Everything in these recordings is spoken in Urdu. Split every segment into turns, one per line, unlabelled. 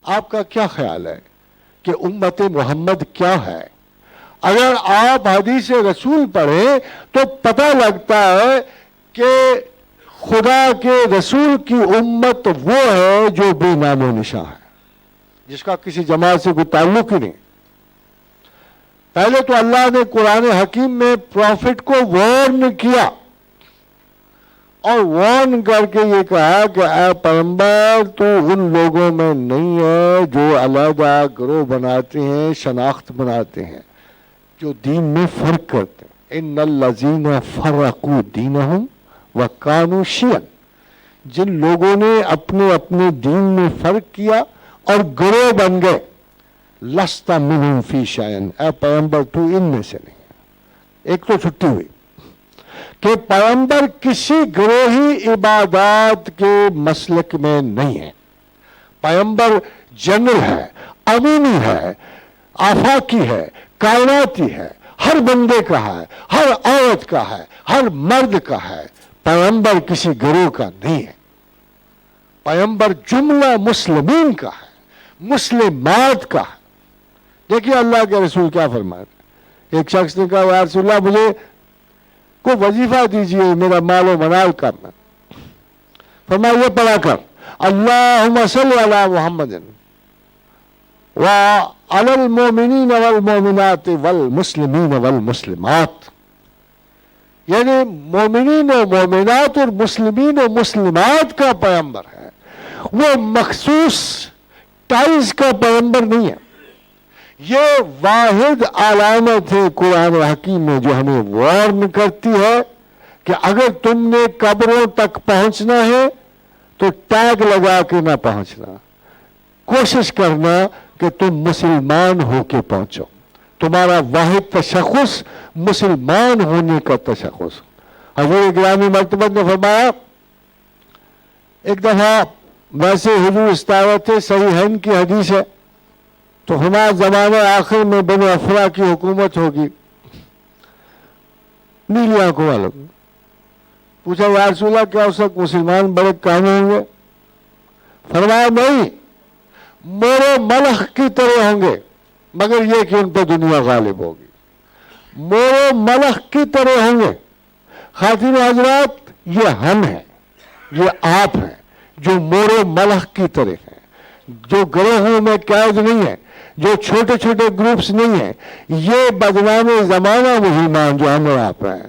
آپ کا کیا خیال ہے کہ امت محمد کیا ہے؟ اگر آپ حدیث رسول پڑھیں تو پتہ لگتا ہے کہ خدا کے رسول کی امت وہ ہے جو بے نام و نشان ہے، جس کا کسی جماعت سے کوئی تعلق ہی نہیں۔ پہلے تو اللہ نے قرآن حکیم میں پروفٹ کو وارن کیا، اور وارن کر کے یہ کہا کہ اے پیغمبر تو ان لوگوں میں نہیں ہے جو علیحدہ گروہ بناتے ہیں، شناخت بناتے ہیں، جو دین میں فرق کرتے ہیں۔ ان الذین فرقوا دینہم وکانوا شیعا، جن لوگوں نے اپنے اپنے دین میں فرق کیا اور گروہ بن گئے، لست منہم فی شیء، اے پیغمبر تو ان میں سے نہیں ہے۔ ایک تو چھٹی ہوئی کہ پیغمبر کسی گروہی عبادات کے مسلک میں نہیں ہے۔ پیغمبر جنرل ہے، عمومی ہے، آفاقی ہے، کائناتی ہے، ہر بندے کا ہے، ہر عورت کا ہے، ہر مرد کا ہے۔ پیغمبر کسی گروہ کا نہیں ہے۔ پیغمبر جملہ مسلمین کا ہے، مسلمات کا ہے۔ دیکھیے اللہ کے رسول کیا فرماتے۔ ایک شخص نے کہا یا رسول اللہ مجھے کو وظیفہ دیجئے میرا مال و منال کرنا۔ فرمایا یہ پڑھا کر اللہم صلی علی محمد وعلی المومنین والمومنات والمسلمین والمسلمات، یعنی مومنین و مومنات اور مسلمین و مسلمات کا پیغمبر ہے، وہ مخصوص ٹائز کا پیغمبر نہیں ہے۔ یہ واحد علامت ہے قرآن حکیم میں جو ہمیں وارن کرتی ہے کہ اگر تم نے قبروں تک پہنچنا ہے تو ٹیگ لگا کے نہ پہنچنا، کوشش کرنا کہ تم مسلمان ہو کے پہنچو۔ تمہارا واحد تشخص مسلمان ہونے کا تشخص۔ حضور گرامی مرتبہ نے فرمایا، ایک دفعہ ویسے حضور استعارت تھے، صحیحین کی حدیث ہے، تو ہمارا زمانہ آخر میں بنو افرا کی حکومت ہوگی، نیلی آنکھوں والوں۔ پوچھا یا رسول اللہ کیا اس وقت مسلمان بڑے کامل ہوں گے؟ فرمایا نہیں، مورے ملخ کی طرح ہوں گے، مگر یہ کہ ان پہ دنیا غالب ہوگی۔ مورے ملخ کی طرح ہوں گے۔ خواتین و حضرات، یہ ہم ہیں، یہ آپ ہیں جو مورے ملخ کی طرح ہیں، جو گروہوں میں قید نہیں ہیں، جو چھوٹے چھوٹے گروپس نہیں ہیں۔ یہ بدنام زمانہ مسلمان جو ہم اور آپ ہیں،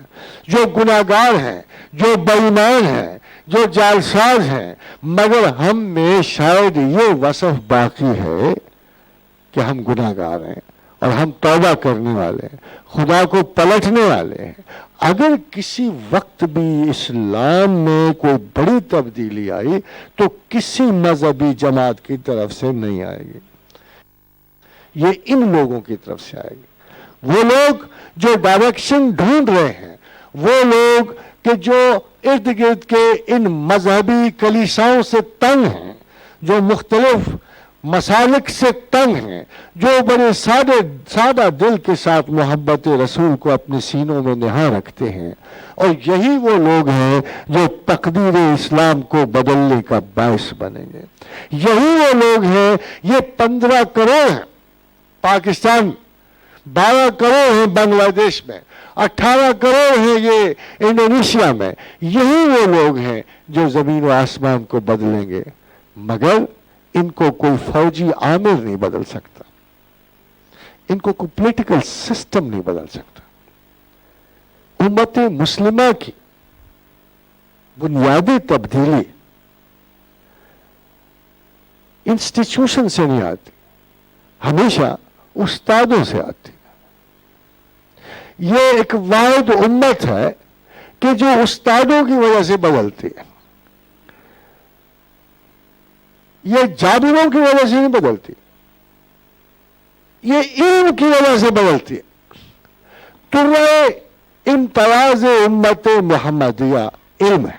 جو گناہگار ہیں، جو بے ایمان ہیں، جو جعلساز ہیں، مگر ہم میں شاید یہ وصف باقی ہے کہ ہم گناہگار ہیں اور ہم توبہ کرنے والے ہیں، خدا کو پلٹنے والے ہیں۔ اگر کسی وقت بھی اسلام میں کوئی بڑی تبدیلی آئی تو کسی مذہبی جماعت کی طرف سے نہیں آئے گی، یہ ان لوگوں کی طرف سے آئے گی۔ وہ لوگ جو ڈائریکشن ڈھونڈ رہے ہیں، وہ لوگ کہ جو ارد گرد کے ان مذہبی کلیساؤں سے تنگ ہیں، جو مختلف مسالک سے تنگ ہیں، جو بڑے سادہ دل کے ساتھ محبت رسول کو اپنے سینوں میں نہا رکھتے ہیں، اور یہی وہ لوگ ہیں جو تقدیر اسلام کو بدلنے کا باعث بنیں گے۔ یہی وہ لوگ ہیں، یہ 15 کروڑ ہیں پاکستان، 12 کروڑ ہیں بنگلہ دیش میں، 18 کروڑ ہیں یہ انڈونیشیا میں۔ یہی وہ لوگ ہیں جو زمین و آسمان کو بدلیں گے، مگر ان کو کوئی فوجی عامر نہیں بدل سکتا، ان کو کوئی پولیٹیکل سسٹم نہیں بدل سکتا۔ امت مسلمہ کی بنیادی تبدیلی انسٹیٹیوشن سے نہیں آتی، ہمیشہ استادوں سے آتی۔ یہ ایک واحد امت ہے کہ جو استادوں کی وجہ سے بدلتی ہے، یہ جادوگروں کی وجہ سے نہیں بدلتی، یہ علم کی وجہ سے بدلتی ہے۔ ترے امتیاز امت محمدیہ علم ہے،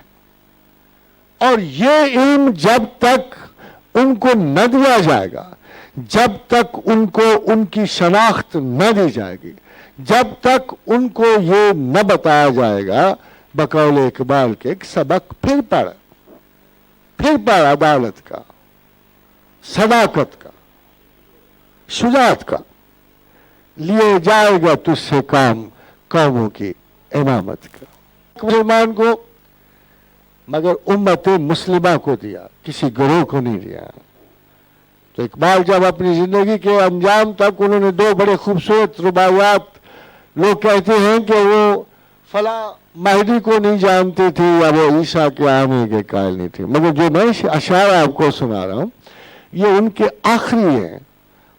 اور یہ علم جب تک ان کو نہ دیا جائے گا، جب تک ان کو ان کی شناخت نہ دی جائے گی، جب تک ان کو یہ نہ بتایا جائے گا بقول اقبال کے سبق پھر پڑھ عدالت کا، صداقت کا، شجاعت کا، لیے جائے گا تجھ سے کام قوموں کی امامت کا. مسلمان کو مگر امت مسلمہ کو دیا، کسی گروہ کو نہیں دیا. تو اقبال جب اپنی زندگی کے انجام تک انہوں نے دو بڑے خوبصورت رباعیات، لوگ کہتے ہیں کہ وہ فلاں مہدی کو نہیں جانتے تھے یا وہ عیسیٰ کے آنے کے قائل نہیں تھے، مگر جو میں اشعار آپ کو سنا رہا ہوں یہ ان کے آخری ہیں.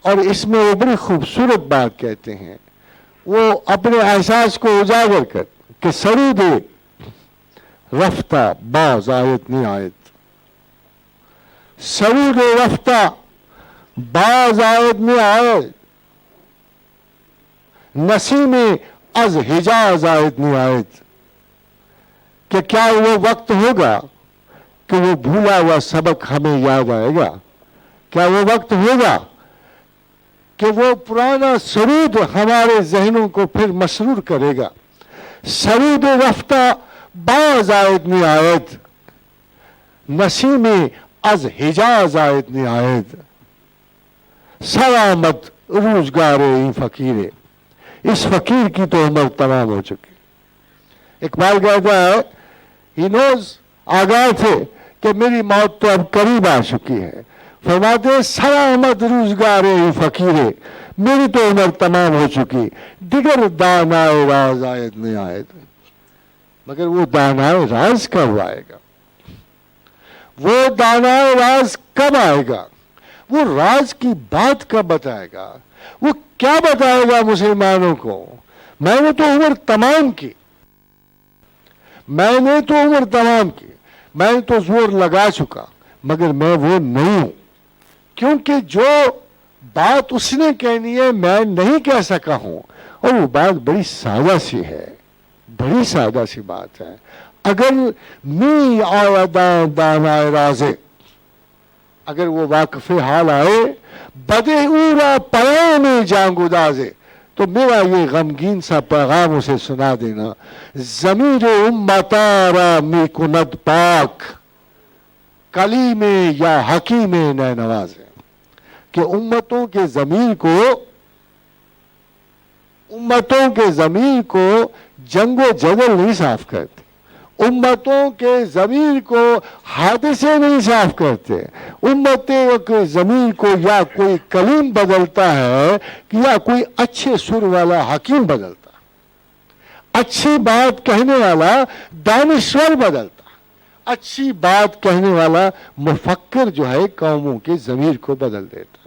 اور اس میں وہ بڑی خوبصورت بات کہتے ہیں، وہ اپنے احساس کو اجاگر کر کہ سرود رفتہ باز آیت نہایت، سرود رفتہ باز آیت نہایت، نسیم از حجاز آیت نہایت. کہ کیا وہ وقت ہوگا کہ وہ بھولا ہوا سبق ہمیں یاد آئے گا؟ کیا وہ وقت ہوگا کہ وہ پرانا سرود ہمارے ذہنوں کو پھر مسرور کرے گا؟ سرود رفتہ باز آیت نہایت، نسیم از حجاز آیت نہایت، سلامت روزگار این فقیر. اس فقیر کی تو عمر تمام ہو چکی. اقبال کہتا ہے ہی نوز، آگاہ تھے کہ میری موت تو اب قریب آ چکی ہے. فرماتے ہیں سلامت روزگار این فقیر، میری تو عمر تمام ہو چکی، دیگر دانائے راز آیت نہیں آیت. مگر وہ دانائے راز کب آئے گا؟ وہ دانائے راز کب آئے گا؟ وہ راز کی بات کب بتائے گا؟ وہ کیا بتائے گا مسلمانوں کو؟ میں نے تو عمر تمام کی، میں نے تو عمر تمام کی، میں نے تو زور لگا چکا، مگر میں وہ نہیں ہوں. کیونکہ جو بات اس نے کہنی ہے میں نہیں کہہ سکا ہوں. اور وہ بات بڑی سادہ سی ہے، بڑی سادہ سی بات ہے. اگر می آیدان دانائے رازے، اگر وہ واقف حال آئے بدے اورا پیام جانگودازے، تو میرا یہ غمگین سا پیغام اسے سنا دینا. ضمیر امتارا می کند پاک، کلیم یا حکیم نئے نوازے. کہ امتوں کے ضمیر کو جنگ و جدل نہیں صاف کرتے، امتوں کے ضمیر کو حادثے نہیں صاف کرتے. امتوں کے ضمیر کو یا کوئی کلیم بدلتا ہے یا کوئی اچھے سر والا حکیم بدلتا ہے، اچھی بات کہنے والا دانشور بدلتا ہے، اچھی بات کہنے والا مفکر جو ہے قوموں کے ضمیر کو بدل دیتا.